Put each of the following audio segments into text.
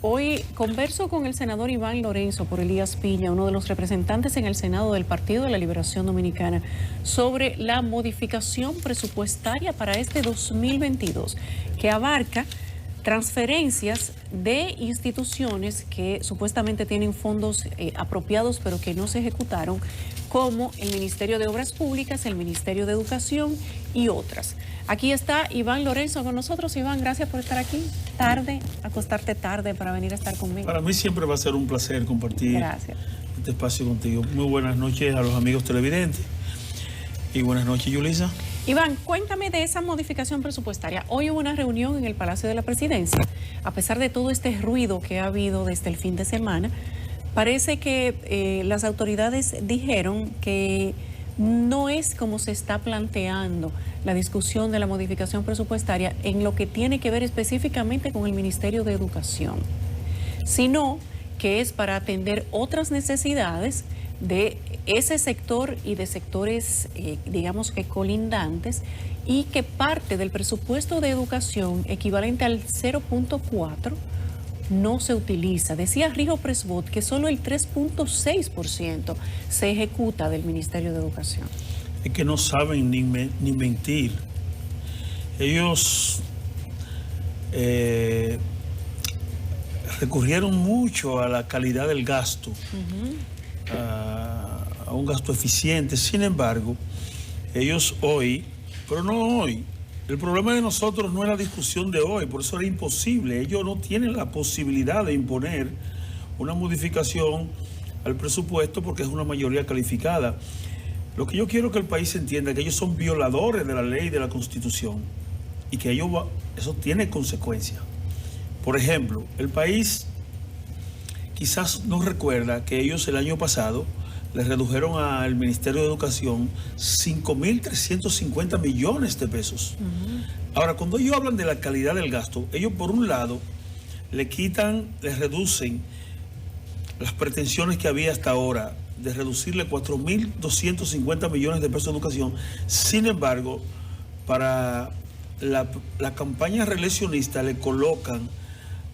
Hoy converso con el senador Iván Lorenzo por Elías Piña, uno de los representantes en el Senado del Partido de la Liberación Dominicana, sobre la modificación presupuestaria para este 2022, que abarca transferencias de instituciones que supuestamente tienen fondos apropiados pero que no se ejecutaron, como el Ministerio de Obras Públicas, el Ministerio de Educación y otras. Aquí está Iván Lorenzo con nosotros. Iván, gracias por estar aquí. Tarde, acostarte tarde para venir a estar conmigo. Para mí siempre va a ser un placer compartir este espacio contigo. Muy buenas noches a los amigos televidentes y buenas noches, Yulisa. Iván, cuéntame de esa modificación presupuestaria. Hoy hubo una reunión en el Palacio de la Presidencia. A pesar de todo este ruido que ha habido desde el fin de semana, parece que las autoridades dijeron que no es como se está planteando la discusión de la modificación presupuestaria en lo que tiene que ver específicamente con el Ministerio de Educación, sino que es para atender otras necesidades de ese sector y de sectores, digamos que colindantes, y que parte del presupuesto de educación equivalente al 0.4 no se utiliza. Decía Rijo Presbot que solo el 3.6% se ejecuta del Ministerio de Educación. Es que no saben ni mentir. Ellos recurrieron mucho a la calidad del gasto, a un gasto eficiente. Sin embargo, ellos hoy, pero no hoy, el problema de nosotros no es la discusión de hoy, por eso era imposible. Ellos no tienen la posibilidad de imponer una modificación al presupuesto porque es una mayoría calificada. Lo que yo quiero que el país entienda es que ellos son violadores de la ley y de la Constitución y que eso tiene consecuencias. Por ejemplo, el país quizás no recuerda que ellos el año pasado les redujeron al Ministerio de Educación 5.350 millones de pesos. Ahora, cuando ellos hablan de la calidad del gasto, ellos por un lado les reducen las pretensiones que había hasta ahora de reducirle 4.250 millones de pesos a educación. Sin embargo, para la campaña reeleccionista le colocan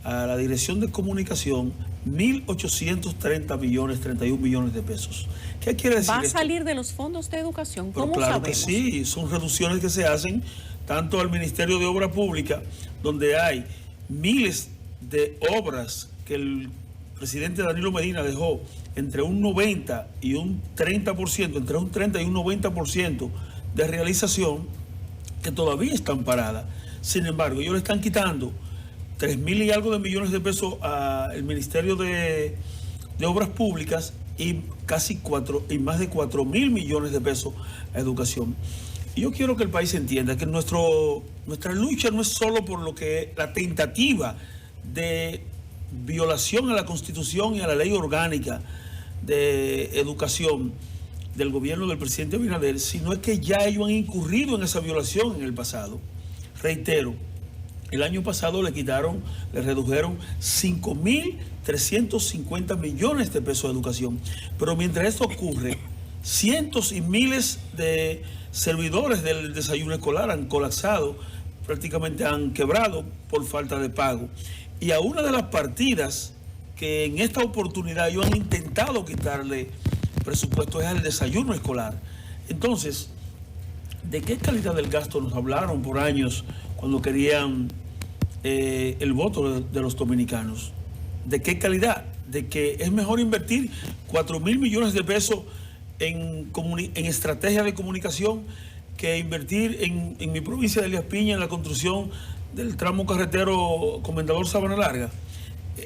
a la Dirección de Comunicación 1.830 millones, 31 millones de pesos. ¿Qué quiere decir? ¿Va a salir de los fondos de educación? ¿Cómo claro sabemos? Que sí, son reducciones que se hacen tanto al Ministerio de Obras Públicas, donde hay miles de obras que el presidente Danilo Medina dejó entre un 90 y un 30%, entre un 30 y un 90% de realización, que todavía están paradas. Sin embargo, ellos le están quitando 3.000 y algo de millones de pesos al Ministerio de Obras Públicas y más de 4.000 millones de pesos a educación. Y yo quiero que el país entienda que nuestra lucha no es solo por lo que la tentativa de violación a la Constitución y a la ley orgánica de educación del gobierno del presidente Abinader, sino es que ya ellos han incurrido en esa violación en el pasado. Reitero, el año pasado le redujeron 5.350 millones de pesos de educación. Pero mientras esto ocurre, cientos y miles de servidores del desayuno escolar han colapsado, prácticamente han quebrado por falta de pago. Y a una de las partidas que en esta oportunidad ellos han intentado quitarle presupuesto es al desayuno escolar. Entonces, ¿de qué calidad del gasto nos hablaron por años cuando querían el voto de los dominicanos? ¿De qué calidad? De que es mejor invertir 4.000 millones de pesos en estrategia de comunicación que invertir en mi provincia de Elías Piña en la construcción del tramo carretero Comendador Sabana Larga.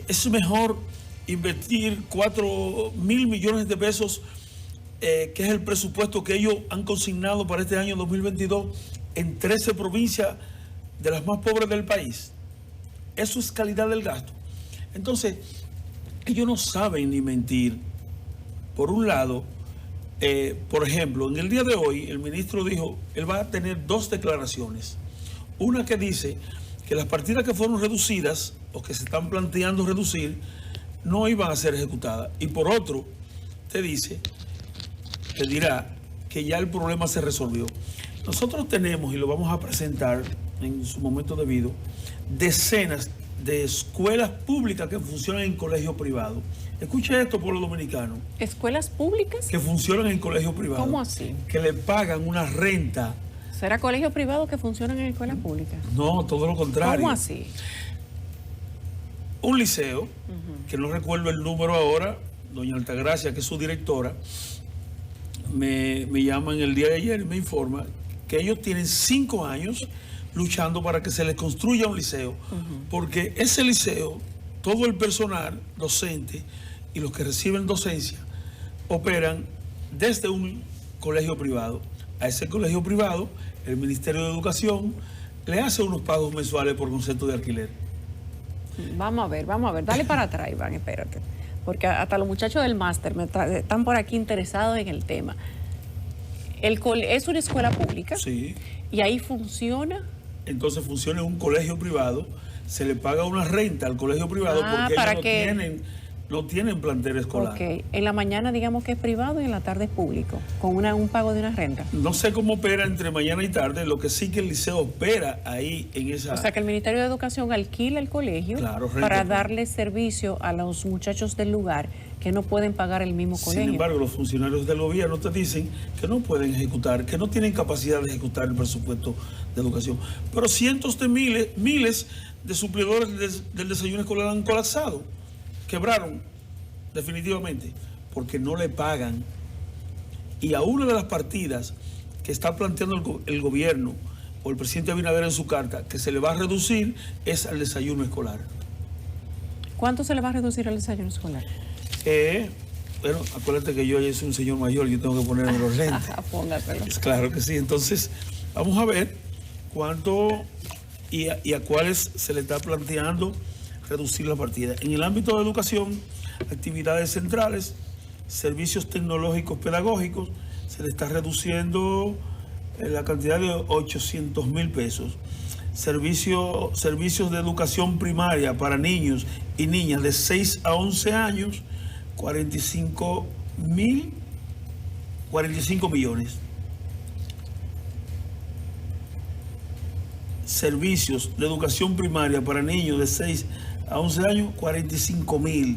Es mejor invertir 4.000 millones de pesos, que es el presupuesto que ellos han consignado para este año 2022 en 13 provincias de las más pobres del país. Eso es calidad del gasto. Entonces, ellos no saben ni mentir. Por un lado, por ejemplo, en el día de hoy, el ministro dijo, él va a tener dos declaraciones. Una que dice que las partidas que fueron reducidas o que se están planteando reducir no iban a ser ejecutadas. Y por otro, te dirá que ya el problema se resolvió. Nosotros tenemos, y lo vamos a presentar en su momento debido, decenas de escuelas públicas que funcionan en colegios privados. Escuche esto, pueblo dominicano. ¿Escuelas públicas? Que funcionan en colegios privados. ¿Cómo así? Que le pagan una renta. ¿Será colegio privado que funcionan en escuelas públicas? No, todo lo contrario. ¿Cómo así? Un liceo, que no recuerdo el número ahora, doña Altagracia, que es su directora, me llaman el día de ayer y me informa que ellos tienen 5 años luchando para que se les construya un liceo, porque ese liceo, todo el personal docente y los que reciben docencia operan desde un colegio privado. A ese colegio privado, el Ministerio de Educación le hace unos pagos mensuales por concepto de alquiler. Vamos a ver, dale para atrás, Iván, espérate, porque hasta los muchachos del máster están por aquí interesados en el tema. Es una escuela pública, Sí. Y ahí funciona. Entonces funciona en un colegio privado, se le paga una renta al colegio privado porque para ellos no tienen plantel escolar. Ok, en la mañana digamos que es privado y en la tarde es público, con un pago de una renta. No sé cómo opera entre mañana y tarde, lo que sí que el liceo opera ahí en esa... O sea que el Ministerio de Educación alquila el colegio, Claro, renta, para pues. darle servicio a los muchachos del lugar que no pueden pagar el mismo colegio. Sin embargo, los funcionarios del gobierno te dicen que no pueden ejecutar, que no tienen capacidad de ejecutar el presupuesto de educación. Pero cientos de miles de suplidores del desayuno escolar han colapsado, quebraron definitivamente, porque no le pagan. Y a una de las partidas que está planteando el gobierno o el presidente Abinader en su carta, que se le va a reducir, es al desayuno escolar. ¿Cuánto se le va a reducir al desayuno escolar? Bueno, acuérdate que yo ya soy un señor mayor, yo tengo que ponerme los lentes. Póngaselo. Claro que sí. Entonces, vamos a ver cuánto y a cuáles se le está planteando reducir la partida. En el ámbito de educación, actividades centrales, servicios tecnológicos pedagógicos, se le está reduciendo la cantidad de 800,000 pesos. Servicios de educación primaria para niños y niñas de 6 a 11 años, 45 millones. Servicios de educación primaria para niños de 6 a 11 años, 45,000.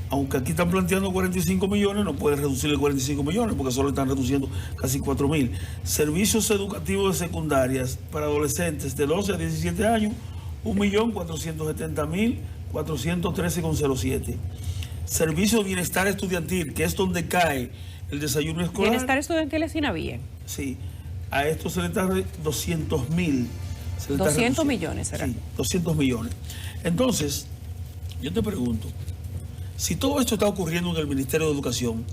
Aunque aquí están planteando 45 millones, no pueden reducirle 45 millones porque solo están reduciendo casi 4,000. Servicios educativos de secundarias para adolescentes de 12 a 17 años, 1.470.413,07. Servicio de bienestar estudiantil, que es donde cae el desayuno escolar. Bienestar estudiantil es INAVIE. Sí, a esto se le está 200,000. 200 millones será. Sí, 200 millones. Entonces, yo te pregunto, si todo esto está ocurriendo en el Ministerio de Educación,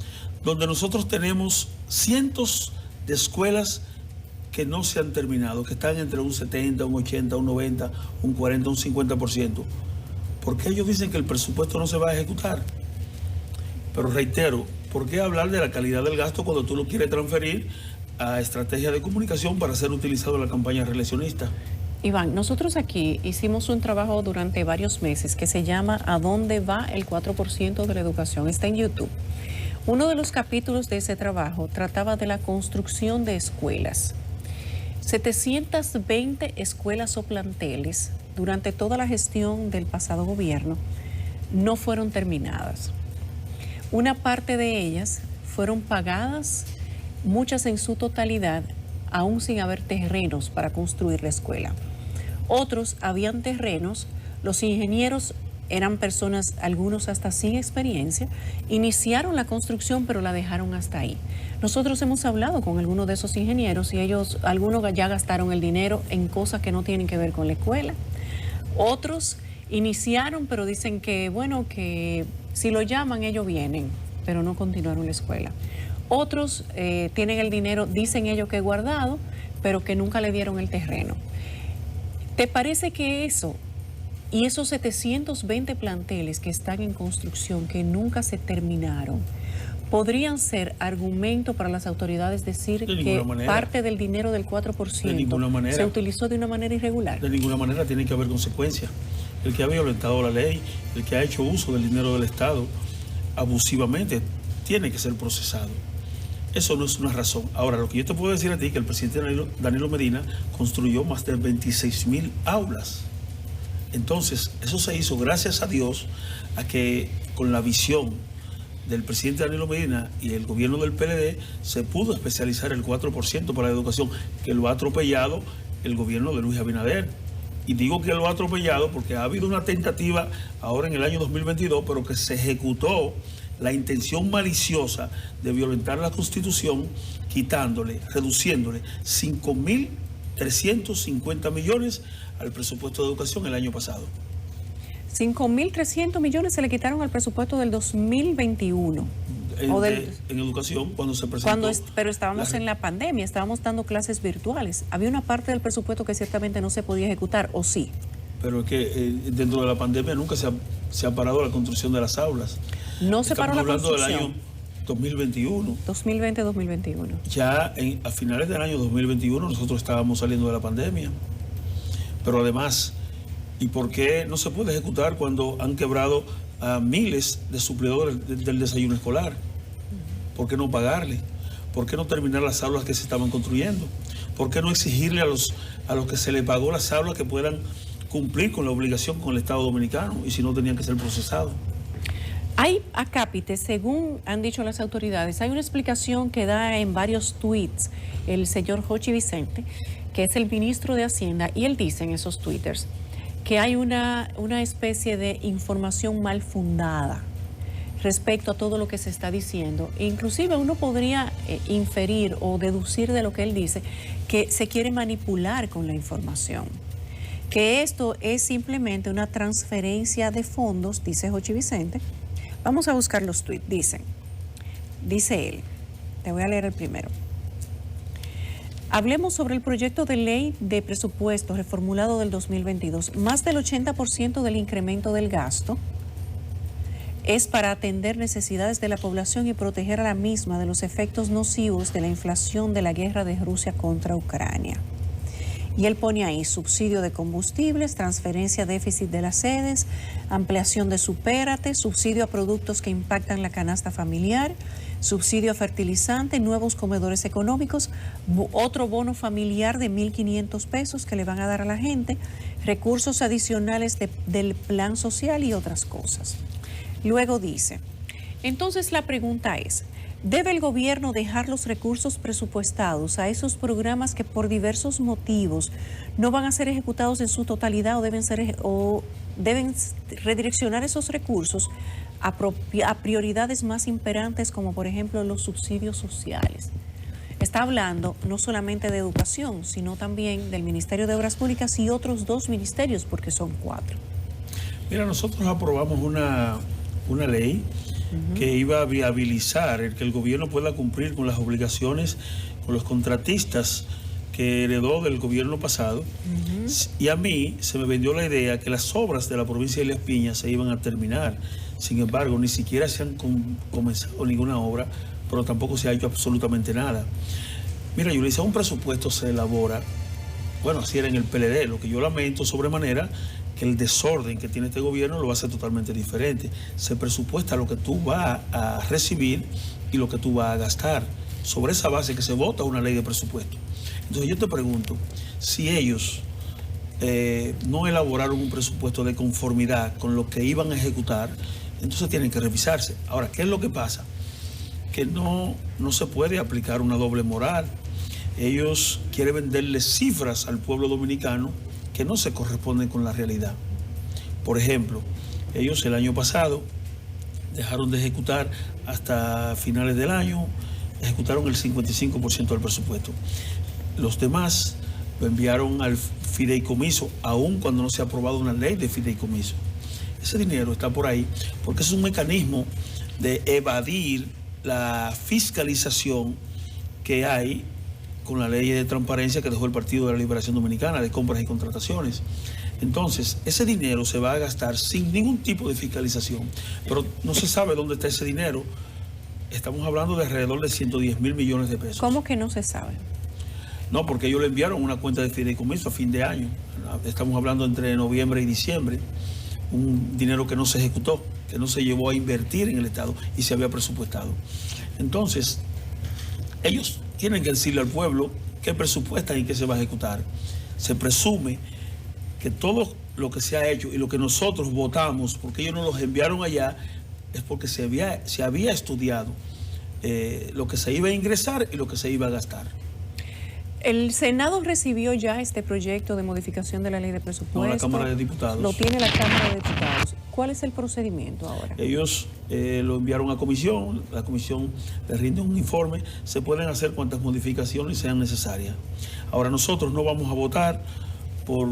donde nosotros tenemos cientos de escuelas que no se han terminado, que están entre un 70, un 80, un 90, un 40, un 50%, ¿por qué ellos dicen que el presupuesto no se va a ejecutar? Pero reitero, ¿por qué hablar de la calidad del gasto cuando tú lo quieres transferir a estrategia de comunicación para ser utilizado en la campaña reeleccionista? Iván, nosotros aquí hicimos un trabajo durante varios meses que se llama ¿A dónde va el 4% de la educación? Está en YouTube. Uno de los capítulos de ese trabajo trataba de la construcción de escuelas. 720 escuelas o planteles durante toda la gestión del pasado gobierno no fueron terminadas. Una parte de ellas fueron pagadas, muchas en su totalidad, aún sin haber terrenos para construir la escuela. Otros habían terrenos, los ingenieros eran personas, algunos hasta sin experiencia, iniciaron la construcción pero la dejaron hasta ahí. Nosotros hemos hablado con algunos de esos ingenieros y algunos ya gastaron el dinero en cosas que no tienen que ver con la escuela. Otros iniciaron pero dicen que, bueno, que si lo llaman ellos vienen, pero no continuaron la escuela. Otros tienen el dinero, dicen ellos que guardado, pero que nunca le dieron el terreno. ¿Te parece que eso y esos 720 planteles que están en construcción, que nunca se terminaron, podrían ser argumento para las autoridades decir que parte del dinero del 4% se utilizó de una manera irregular? De ninguna manera, tiene que haber consecuencias. El que ha violentado la ley, el que ha hecho uso del dinero del Estado abusivamente, tiene que ser procesado. Eso no es una razón. Ahora, lo que yo te puedo decir a ti es que el presidente Danilo Medina construyó más de 26,000 aulas Entonces, eso se hizo gracias a Dios, a que con la visión del presidente Danilo Medina y el gobierno del PLD se pudo especializar el 4% para la educación, que lo ha atropellado el gobierno de Luis Abinader. Y digo que lo ha atropellado porque ha habido una tentativa ahora en el año 2022, pero que se ejecutó la intención maliciosa de violentar la Constitución, reduciéndole 5.350 millones al presupuesto de educación el año pasado. 5.300 millones se le quitaron al presupuesto del 2021. En educación, cuando se presentó. Pero estábamos en la pandemia, estábamos dando clases virtuales. Había una parte del presupuesto que ciertamente no se podía ejecutar, ¿o sí? Pero es que dentro de la pandemia nunca se ha parado la construcción de las aulas. No se paró la construcción. Estamos hablando del año 2021. 2020-2021. Ya a finales del año 2021 nosotros estábamos saliendo de la pandemia. Pero además, ¿y por qué no se puede ejecutar cuando han quebrado a miles de suplidores del desayuno escolar? ¿Por qué no pagarle? ¿Por qué no terminar las aulas que se estaban construyendo? ¿Por qué no exigirle a los que se les pagó las aulas que puedan cumplir con la obligación con el Estado Dominicano, y si no tenían que ser procesados? Hay acápite, según han dicho las autoridades, hay una explicación que da en varios tweets el señor Jochi Vicente, que es el ministro de Hacienda, y él dice en esos twitters que hay una especie de información mal fundada respecto a todo lo que se está diciendo. Inclusive uno podría inferir o deducir de lo que él dice que se quiere manipular con la información, que esto es simplemente una transferencia de fondos, dice Jochi Vicente. Vamos a buscar los tweets. Dice él, te voy a leer el primero. Hablemos sobre el proyecto de ley de presupuesto reformulado del 2022. Más del 80% del incremento del gasto es para atender necesidades de la población y proteger a la misma de los efectos nocivos de la inflación de la guerra de Rusia contra Ucrania. Y él pone ahí subsidio de combustibles, transferencia déficit de las sedes, ampliación de supérate, subsidio a productos que impactan la canasta familiar, subsidio a fertilizante, nuevos comedores económicos, otro bono familiar de 1.500 pesos que le van a dar a la gente, recursos adicionales del plan social y otras cosas. Luego dice, entonces la pregunta es, ¿debe el gobierno dejar los recursos presupuestados a esos programas que por diversos motivos no van a ser ejecutados en su totalidad o deben redireccionar esos recursos a prioridades más imperantes, como por ejemplo los subsidios sociales? Está hablando no solamente de educación, sino también del Ministerio de Obras Públicas y otros 2 ministerios, porque son 4. Mira, nosotros aprobamos una ley que iba a viabilizar el que el gobierno pueda cumplir con las obligaciones con los contratistas que heredó del gobierno pasado. Y a mí se me vendió la idea que las obras de la provincia de Elías Piñas se iban a terminar. Sin embargo, ni siquiera se han comenzado ninguna obra, pero tampoco se ha hecho absolutamente nada. Mira, Yulisa, un presupuesto se elabora, bueno, así era en el PLD, lo que yo lamento sobremanera, que el desorden que tiene este gobierno lo hace totalmente diferente. Se presupuesta lo que tú vas a recibir y lo que tú vas a gastar. Sobre esa base que se vota una ley de presupuesto. Entonces yo te pregunto, si ellos no elaboraron un presupuesto de conformidad con lo que iban a ejecutar, entonces tienen que revisarse. Ahora, ¿qué es lo que pasa? Que no se puede aplicar una doble moral. Ellos quieren venderle cifras al pueblo dominicano que no se corresponden con la realidad. Por ejemplo, ellos el año pasado dejaron de ejecutar hasta finales del año, ejecutaron el 55% del presupuesto. Los demás lo enviaron al fideicomiso, aun cuando no se ha aprobado una ley de fideicomiso. Ese dinero está por ahí porque es un mecanismo de evadir la fiscalización que hay con la ley de transparencia que dejó el Partido de la Liberación Dominicana de compras y contrataciones. Entonces, ese dinero se va a gastar sin ningún tipo de fiscalización, pero no se sabe dónde está ese dinero. Estamos hablando de alrededor de 110.000 millones de pesos. ¿Cómo que no se sabe? No, porque ellos le enviaron una cuenta de fideicomiso a fin de año. Estamos hablando entre noviembre y diciembre. Un dinero que no se ejecutó, que no se llevó a invertir en el Estado y se había presupuestado. Entonces, ellos tienen que decirle al pueblo qué presupuestan y qué se va a ejecutar. Se presume que todos lo que se ha hecho y lo que nosotros votamos, porque ellos nos los enviaron allá, es porque se había estudiado lo que se iba a ingresar y lo que se iba a gastar. ¿El Senado recibió ya este proyecto de modificación de la ley de presupuesto? No, la Cámara de Diputados. Lo tiene la Cámara de Diputados. ¿Cuál es el procedimiento ahora? Ellos lo enviaron a comisión, la comisión les rinde un informe, se pueden hacer cuantas modificaciones sean necesarias. Ahora nosotros no vamos a votar por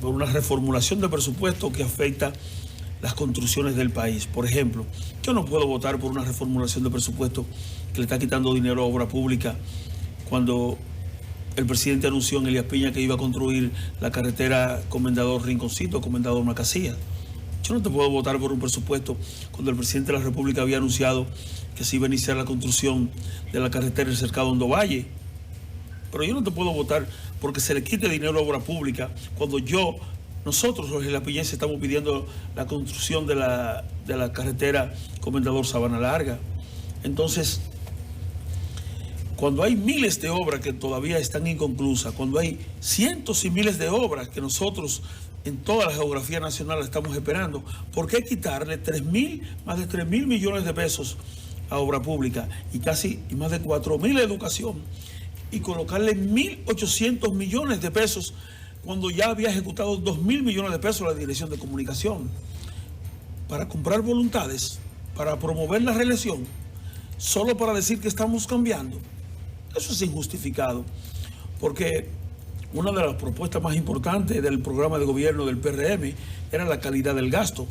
una reformulación de presupuesto que afecta las construcciones del país. Por ejemplo, yo no puedo votar por una reformulación de presupuesto que le está quitando dinero a obra pública cuando el presidente anunció en Elías Piña que iba a construir la carretera Comendador Rinconcito, Comendador Macasía. Yo no te puedo votar por un presupuesto cuando el presidente de la República había anunciado que se iba a iniciar la construcción de la carretera del Cercado Hondo Valle. Pero yo no te puedo votar porque se le quite dinero a obra pública cuando nosotros los elapiñenses estamos pidiendo la construcción de la carretera Comendador Sabana Larga. Entonces, cuando hay miles de obras que todavía están inconclusas, cuando hay cientos y miles de obras que nosotros en toda la geografía nacional estamos esperando, ¿por qué quitarle más de 3.000 millones de pesos a obra pública y más de 4.000 a educación y colocarle 1.800 millones de pesos cuando ya había ejecutado 2.000 millones de pesos a la Dirección de Comunicación para comprar voluntades, para promover la reelección, solo para decir que estamos cambiando? Eso es injustificado, porque una de las propuestas más importantes del programa de gobierno del PRM era la calidad del gasto.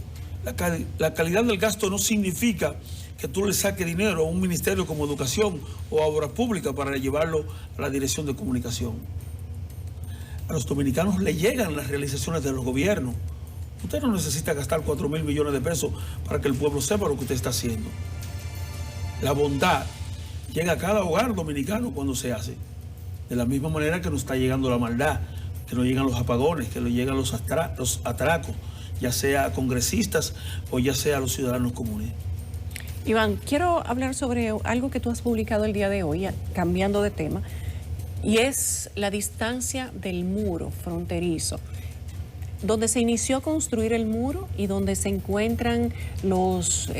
La calidad del gasto no significa que tú le saques dinero a un ministerio como Educación o a Obras Públicas para llevarlo a la Dirección de Comunicación. A los dominicanos le llegan las realizaciones de los gobiernos. Usted no necesita gastar 4.000 millones de pesos para que el pueblo sepa lo que usted está haciendo. La bondad llega a cada hogar dominicano cuando se hace. De la misma manera que nos está llegando la maldad, que nos llegan los apagones, que nos llegan los atracos, ya sea a congresistas o ya sea a los ciudadanos comunes. Iván, quiero hablar sobre algo que tú has publicado el día de hoy, cambiando de tema, y es la distancia del muro fronterizo, donde se inició a construir el muro y donde se encuentran los,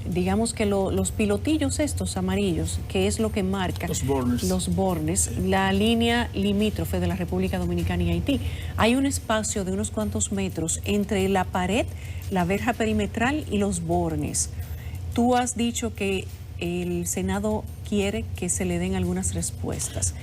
digamos que los pilotillos estos amarillos, que es lo que marca los bornes, la línea limítrofe de la República Dominicana y Haití. Hay un espacio de unos cuantos metros entre la pared, la verja perimetral y los bornes. Tú has dicho que el Senado quiere que se le den algunas respuestas.